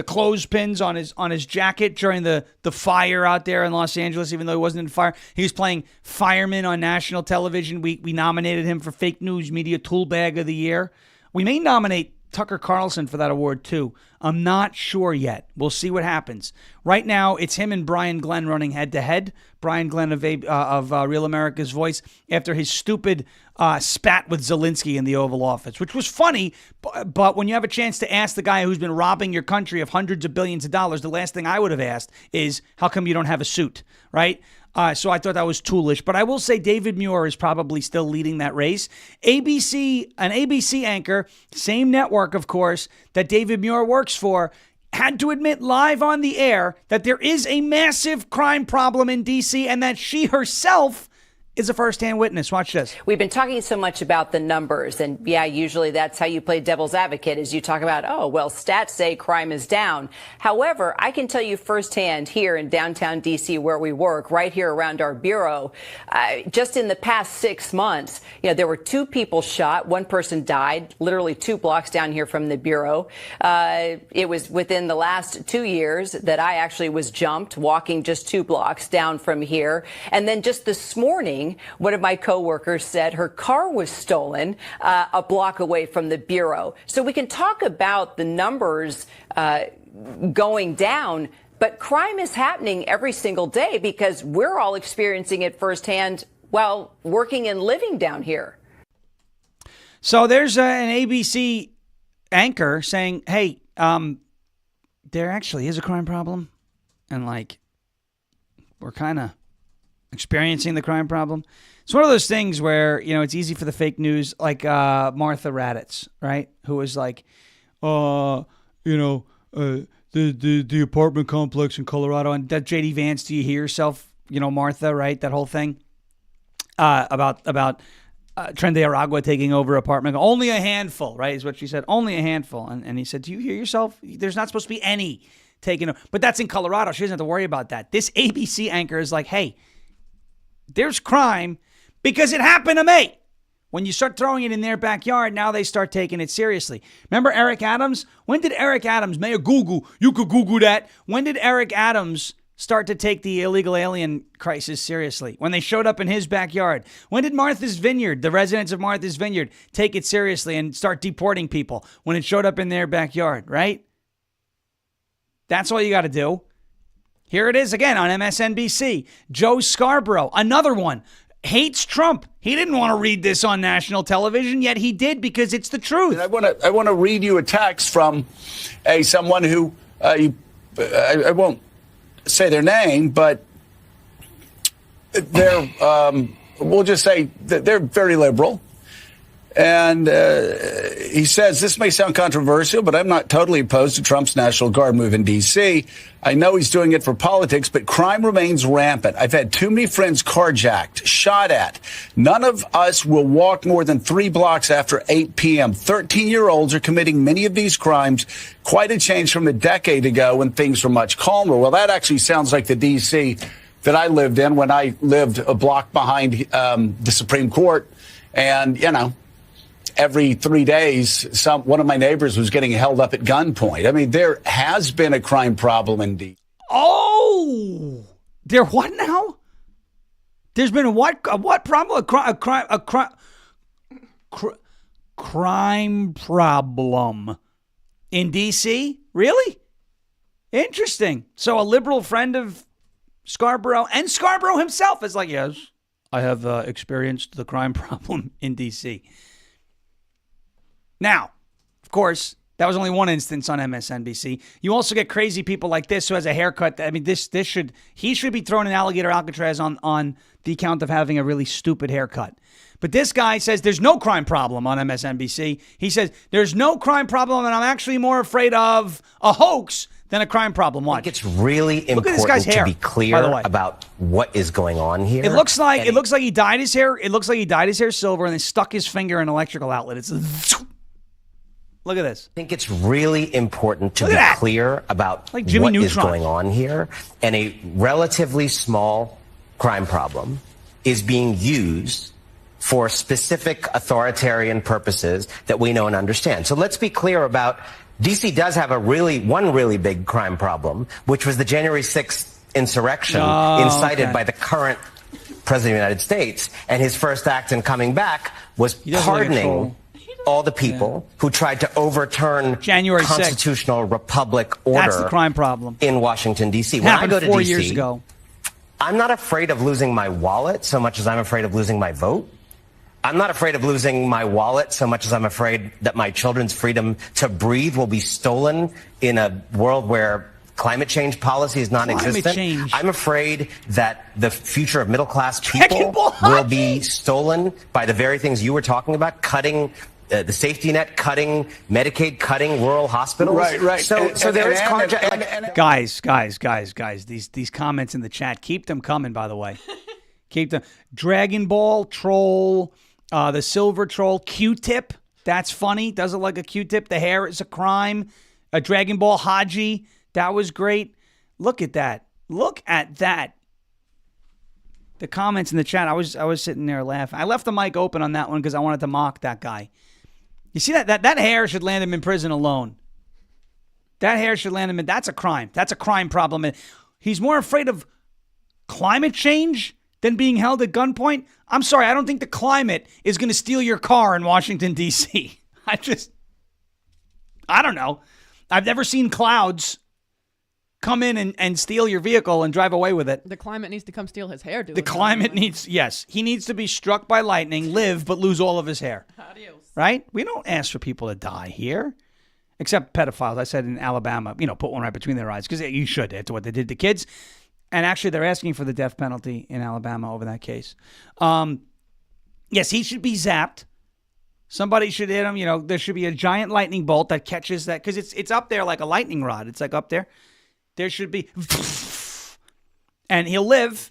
clothespins on his jacket during the fire out there in Los Angeles, even though he wasn't in fire. He was playing fireman on national television. We nominated him for Fake News Media Tool Bag of the Year. We may nominate Tucker Carlson for that award too. I'm not sure yet. We'll see what happens. Right now, it's him and Brian Glenn running head-to-head. Brian Glenn of Real America's Voice after his stupid spat with Zelensky in the Oval Office, which was funny. But when you have a chance to ask the guy who's been robbing your country of hundreds of billions of dollars, the last thing I would have asked is, how come you don't have a suit, right? So I thought that was toolish. But I will say David Muir is probably still leading that race. An ABC anchor, same network, of course, that David Muir works for, had to admit live on the air that there is a massive crime problem in D.C. and that she herself is a first-hand witness. Watch this. We've been talking so much about the numbers, and yeah, usually that's how you play devil's advocate, is you talk about, oh, well, stats say crime is down. However, I can tell you firsthand here in downtown D.C. where we work, right here around our bureau, just in the past 6 months, there were 2 people shot. 1 person died, literally 2 blocks down here from the bureau. It was within the last 2 years that I actually was jumped walking just 2 blocks down from here. And then just this morning, one of my coworkers said her car was stolen a block away from the bureau. So we can talk about the numbers going down, but crime is happening every single day because we're all experiencing it firsthand while working and living down here. So there's an ABC anchor saying, hey, there actually is a crime problem. And we're kind of experiencing the crime problem. It's one of those things where, it's easy for the fake news, like Martha Raddatz, right? Who was like, the apartment complex in Colorado. And that J.D. Vance, do you hear yourself, Martha, right? That whole thing about Tren de Aragua taking over apartment. Only a handful, right, is what she said. Only a handful. And he said, do you hear yourself? There's not supposed to be any taken over. But that's in Colorado. She doesn't have to worry about that. This ABC anchor is like, hey, there's crime because it happened to me. When you start throwing it in their backyard, now they start taking it seriously. Remember Eric Adams? When did Eric Adams, Mayor Google, you could Google that. When did Eric Adams start to take the illegal alien crisis seriously? When they showed up in his backyard. When did Martha's Vineyard, the residents of Martha's Vineyard, take it seriously and start deporting people? When it showed up in their backyard, right? That's all you got to do. Here it is again on MSNBC. Joe Scarborough, another one, hates Trump. He didn't want to read this on national television, yet he did because it's the truth. I want to read you a text from someone who I won't say their name, but they're we'll just say that they're very liberal. And he says, this may sound controversial, but I'm not totally opposed to Trump's National Guard move in D.C. I know he's doing it for politics, but crime remains rampant. I've had too many friends carjacked, shot at. None of us will walk more than 3 blocks after 8 p.m. 13-year-olds are committing many of these crimes. Quite a change from a decade ago when things were much calmer. Well, that actually sounds like the D.C. that I lived in when I lived a block behind the Supreme Court. And, every 3 days, one of my neighbors was getting held up at gunpoint. I mean, there has been a crime problem in D.C. Oh, there what now? There's been a what problem? Crime problem in D.C.? Really? Interesting. So a liberal friend of Scarborough and Scarborough himself is like, yes, I have experienced the crime problem in D.C. Now, of course, That was only one instance on MSNBC. You also get crazy people like this who has a haircut. I mean, he should be thrown in alligator Alcatraz on the account of having a really stupid haircut. But this guy says there's no crime problem on MSNBC. He says there's no crime problem, and I'm actually more afraid of a hoax than a crime problem. Watch. I think it's really important to be clear about what is going on here. It looks like he dyed his hair. It looks like he dyed his hair silver and then stuck his finger in an electrical outlet. It's look at this. I think it's really important to be clear about what is going on here. And a relatively small crime problem is being used for specific authoritarian purposes that we know and understand. So let's be clear about D.C. does have one really big crime problem, which was the January 6th insurrection incited by the current president of the United States. And his first act in coming back was pardoning all the people who tried to overturn January constitutional republic order. That's the crime problem in Washington, D.C. When I go to 4 D.C., years ago. I'm not afraid of losing my wallet so much as I'm afraid of losing my vote. I'm not afraid of losing my wallet so much as I'm afraid that my children's freedom to breathe will be stolen in a world where climate change policy is non-existent. I'm afraid that the future of middle-class people will be stolen by the very things you were talking about, cutting the safety net, cutting Medicaid, cutting rural hospitals. Right. So there is guys. These comments in the chat, keep them coming. By the way, keep them. Dragon Ball troll, the silver troll, Q-tip. That's funny. Does it like a Q-tip? The hair is a crime. A Dragon Ball Haji. That was great. Look at that. Look at that. The comments in the chat. I was sitting there laughing. I left the mic open on that one because I wanted to mock that guy. You see that hair should land him in prison alone. That hair should land him in. That's a crime. That's a crime problem. And he's more afraid of climate change than being held at gunpoint. I'm sorry. I don't think the climate is going to steal your car in Washington, D.C. I don't know. I've never seen clouds come in and steal your vehicle and drive away with it. The climate needs to come steal his hair, dude. The climate needs, yes. He needs to be struck by lightning, live, but lose all of his hair. Adios. Right? We don't ask for people to die here. Except pedophiles. I said in Alabama, put one right between their eyes. Because you should, after what they did to kids. And actually, they're asking for the death penalty in Alabama over that case. Yes, he should be zapped. Somebody should hit him. There should be a giant lightning bolt that catches that. Because it's up there like a lightning rod. It's like up there. There should be. And he'll live.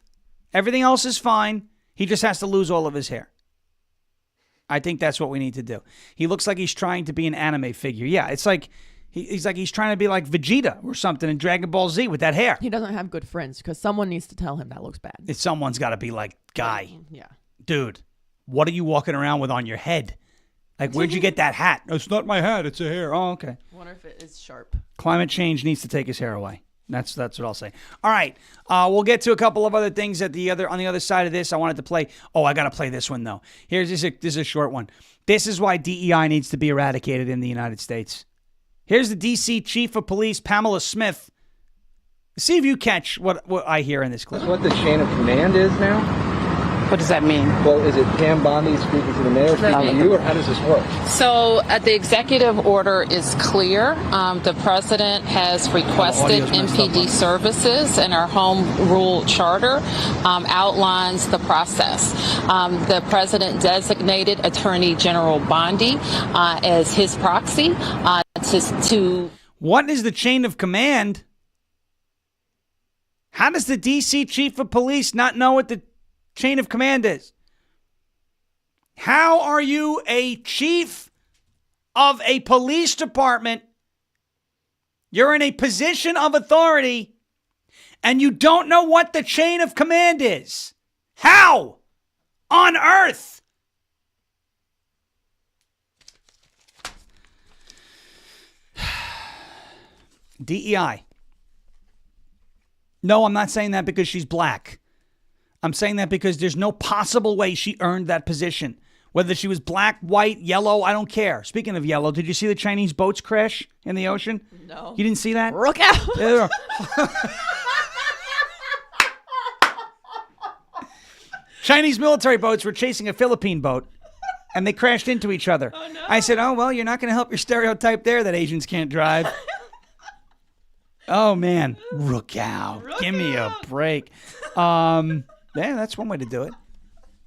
Everything else is fine. He just has to lose all of his hair. I think that's what we need to do. He looks like he's trying to be an anime figure. Yeah, it's like he's trying to be like Vegeta or something in Dragon Ball Z with that hair. He doesn't have good friends because someone needs to tell him that looks bad. Someone's got to be like, guy, yeah, dude, what are you walking around with on your head? Like, where'd you get that hat? It's not my hat. It's a hair. Oh, okay. I wonder if it is sharp. Climate change needs to take his hair away. That's what I'll say. All right. We'll get to a couple of other things on the other side of this. I wanted to play. Oh, I got to play this one, though. This is a short one. This is why DEI needs to be eradicated in the United States. Here's the D.C. Chief of Police, Pamela Smith. See if you catch what I hear in this clip. That's what the chain of command is now? What does that mean? Well, is it Pam Bondi speaking to the mayor, speaking to you, or how does this work? So the executive order is clear. The president has requested MPD services, and our home rule charter outlines the process. The president designated Attorney General Bondi as his proxy to. What is the chain of command? How does the D.C. Chief of Police not know what the chain of command is? How are you a chief of a police department? You're in a position of authority and you don't know what the chain of command is. How on earth? DEI. No, I'm not saying that because she's black. I'm saying that because there's no possible way she earned that position. Whether she was black, white, yellow, I don't care. Speaking of yellow, did you see the Chinese boats crash in the ocean? No. You didn't see that? Look out. Chinese military boats were chasing a Philippine boat. and they crashed into each other. Oh, no. I said, oh, well, you're not going to help your stereotype there that Asians can't drive. Oh, man. Rook out. Give me a break. Yeah, that's one way to do it.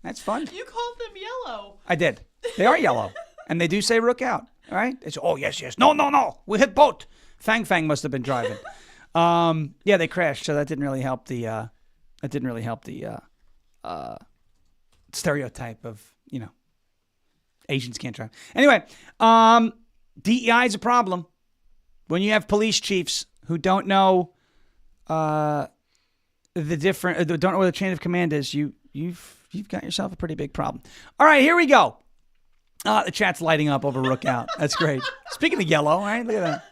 That's fun. You called them yellow. I did. They are yellow. And they do say rook out. All right? It's, oh, yes, yes. No. We hit boat. Fang must have been driving. Yeah, they crashed, so that didn't really help the stereotype of, Asians can't drive. Anyway, DEI is a problem. When you have police chiefs who don't know don't know where the chain of command is, you've got yourself a pretty big problem. All right, here we go. The chat's lighting up over rook out. That's great. Speaking of yellow, right? Look at that.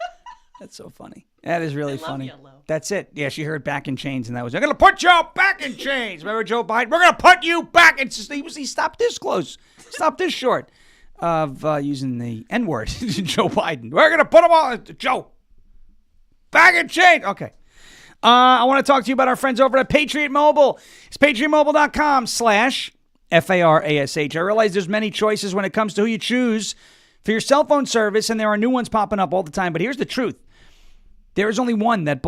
That's so funny. That is really funny. Yellow. That's it. Yeah, she heard back in chains, and that was, I'm going to put you back in chains. Remember Joe Biden? We're going to put you back in. He stopped this close. Stopped this short of using the N-word. Joe Biden. We're going to put him all. Joe. Back in chains. Okay. I want to talk to you about our friends over at Patriot Mobile. It's patriotmobile.com/FARASH. I realize there's many choices when it comes to who you choose for your cell phone service, and there are new ones popping up all the time. But here's the truth. There is only one that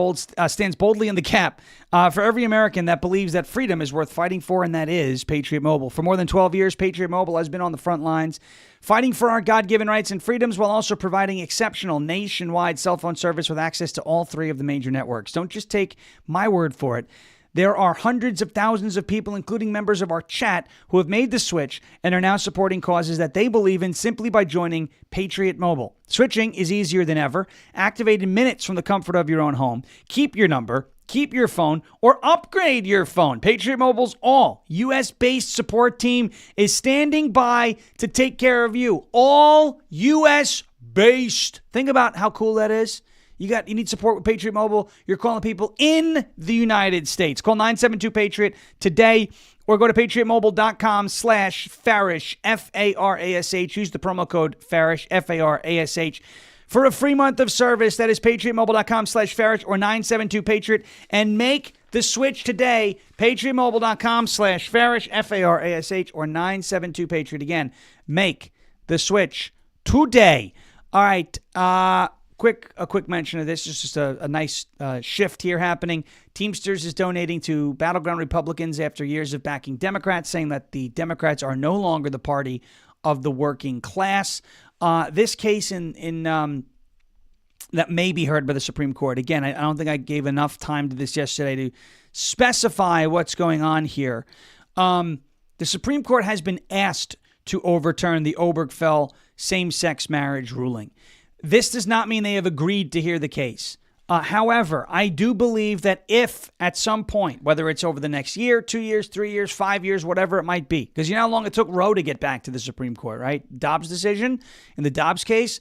stands boldly in the gap for every American that believes that freedom is worth fighting for, and that is Patriot Mobile. For more than 12 years, Patriot Mobile has been on the front lines, fighting for our God-given rights and freedoms while also providing exceptional nationwide cell phone service with access to all three of the major networks. Don't just take my word for it. There are hundreds of thousands of people, including members of our chat, who have made the switch and are now supporting causes that they believe in simply by joining Patriot Mobile. Switching is easier than ever. Activate in minutes from the comfort of your own home. Keep your number, keep your phone, or upgrade your phone. Patriot Mobile's all U.S.-based support team is standing by to take care of you. All U.S.-based. Think about how cool that is. You need support with Patriot Mobile. You're calling people in the United States. Call 972-PATRIOT today or go to patriotmobile.com/Farish, F-A-R-A-S-H. Use the promo code Farish, F-A-R-A-S-H, for a free month of service. That is patriotmobile.com/Farish or 972-PATRIOT. And make the switch today. patriotmobile.com/Farish, F-A-R-A-S-H, or 972-PATRIOT. Again, make the switch today. All right. A quick mention of this. It's just a nice shift here happening. Teamsters is donating to battleground Republicans after years of backing Democrats, saying that the Democrats are no longer the party of the working class. This case that may be heard by the Supreme Court. Again, I don't think I gave enough time to this yesterday to specify what's going on here. The Supreme Court has been asked to overturn the Obergefell same-sex marriage ruling. This does not mean they have agreed to hear the case. However, I do believe that if at some point, whether it's over the next year, 2 years, 3 years, 5 years, whatever it might be, because you know how long it took Roe to get back to the Supreme Court, right? Dobbs' decision in the Dobbs case.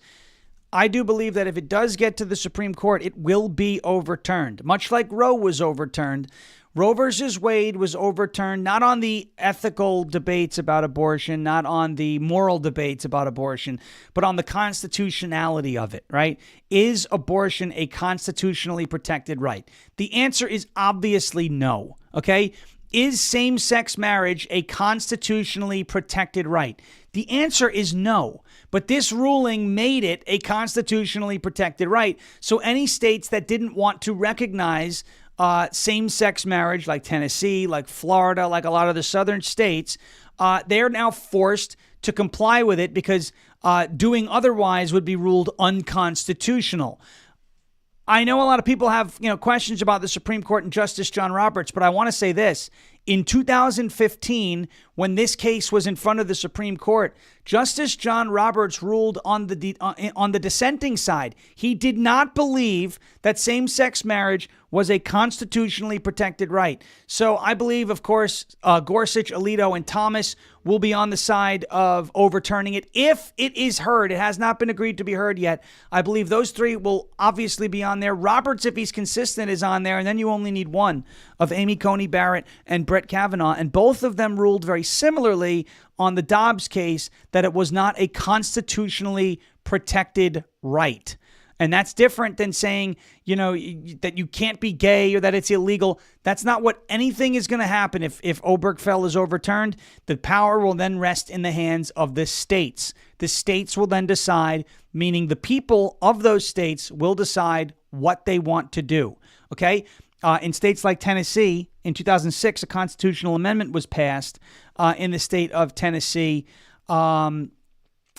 I do believe that if it does get to the Supreme Court, it will be overturned, much like Roe was overturned. Roe versus Wade was overturned not on the ethical debates about abortion, not on the moral debates about abortion, but on the constitutionality of it, right? Is abortion a constitutionally protected right? The answer is obviously no, okay? Is same-sex marriage a constitutionally protected right? The answer is no, but this ruling made it a constitutionally protected right. So any states that didn't want to recognize same-sex marriage, like Tennessee, like Florida, like a lot of the southern states, they're now forced to comply with it because doing otherwise would be ruled unconstitutional. I know a lot of people have, questions about the Supreme Court and Justice John Roberts, but I want to say this. In 2015, when this case was in front of the Supreme Court, Justice John Roberts ruled on the dissenting side. He did not believe that same-sex marriage was a constitutionally protected right. So I believe, of course, Gorsuch, Alito, and Thomas will be on the side of overturning it if it is heard. It has not been agreed to be heard yet. I believe those three will obviously be on there. Roberts, if he's consistent, is on there. And then you only need one of Amy Coney Barrett and Brett Kavanaugh. And both of them ruled very similarly on the Dobbs case that it was not a constitutionally protected right. And that's different than saying, that you can't be gay or that it's illegal. That's not what anything is going to happen. If Obergefell is overturned, the power will then rest in the hands of the states. The states will then decide, meaning the people of those states will decide what they want to do. Okay? In states like Tennessee, in 2006, a constitutional amendment was passed in the state of Tennessee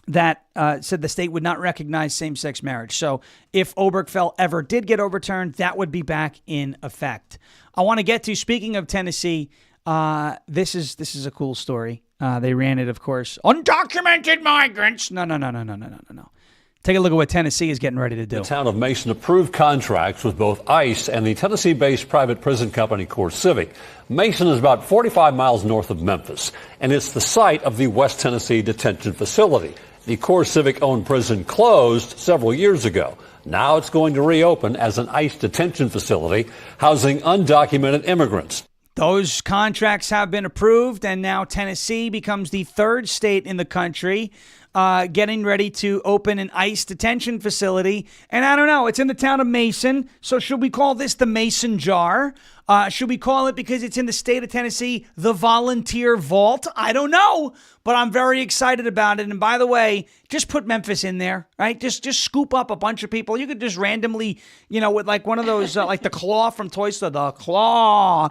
that said the state would not recognize same-sex marriage. So if Obergefell ever did get overturned, that would be back in effect. I want to get to, speaking of Tennessee, this is a cool story. They ran it, of course. Undocumented migrants. No. Take a look at what Tennessee is getting ready to do. The town of Mason approved contracts with both ICE and the Tennessee-based private prison company CoreCivic. Mason is about 45 miles north of Memphis, and it's the site of the West Tennessee Detention Facility. The CoreCivic-owned prison closed several years ago. Now it's going to reopen as an ICE detention facility housing undocumented immigrants. Those contracts have been approved, and now Tennessee becomes the third state in the country getting ready to open an ICE detention facility. And I don't know, it's in the town of Mason. So should we call this the Mason Jar? Should we call it, because it's in the state of Tennessee, the Volunteer Vault? I don't know, but I'm very excited about it. And by the way, just put Memphis in there, right? Just scoop up a bunch of people. You could just randomly, with like one of those, like the claw from Toy Story, the claw.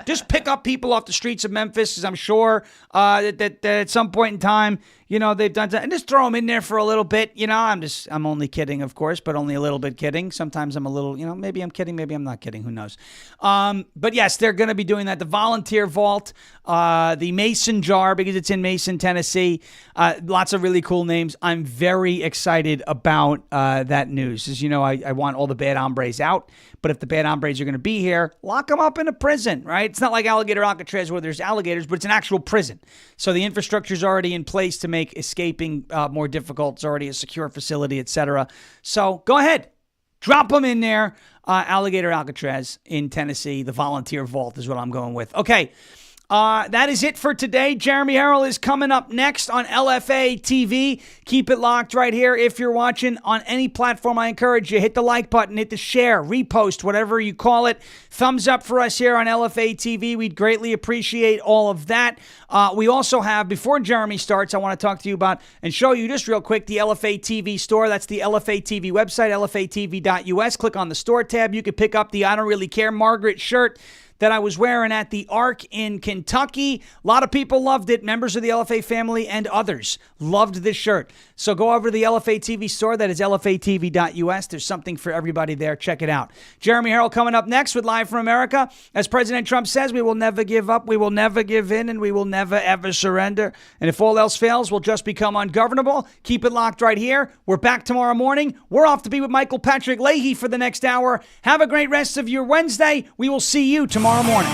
Just pick up people off the streets of Memphis, because I'm sure that at some point in time, they've done that, and just throw them in there for a little bit. I'm only kidding, of course, but only a little bit kidding. Sometimes I'm a little, maybe I'm kidding, maybe I'm not kidding. Who knows? But yes, they're going to be doing that. The Volunteer Vault, the Mason Jar, because it's in Mason, Tennessee. Lots of really cool names. I'm very excited about that news. As you know, I want all the bad hombres out. But if the bad hombres are going to be here, lock them up in a prison, right? It's not like Alligator Alcatraz where there's alligators, but it's an actual prison. So the infrastructure is already in place to make escaping more difficult. It's already a secure facility, etc. So go ahead. Drop them in there. Alligator Alcatraz in Tennessee. The Volunteer Vault is what I'm going with. Okay. That is it for today. Jeremy Harrell is coming up next on LFA TV. Keep it locked right here. If you're watching on any platform, I encourage you, hit the like button, hit the share, repost, whatever you call it. Thumbs up for us here on LFA TV. We'd greatly appreciate all of that. We also have, before Jeremy starts, I want to talk to you about and show you just real quick the LFA TV store. That's the LFA TV website, LFATV.us. Click on the store tab. You can pick up the I Don't Really Care Margaret shirt that I was wearing at the Ark in Kentucky. A lot of people loved it. Members of the LFA family and others loved this shirt. So go over to the LFA TV store. That is LFATV.us. There's something for everybody there. Check it out. Jeremy Harrell coming up next with Live from America. As President Trump says, we will never give up, we will never give in, and we will never, ever surrender. And if all else fails, we'll just become ungovernable. Keep it locked right here. We're back tomorrow morning. We're off to be with Michael Patrick Leahy for the next hour. Have a great rest of your Wednesday. We will see you tomorrow morning.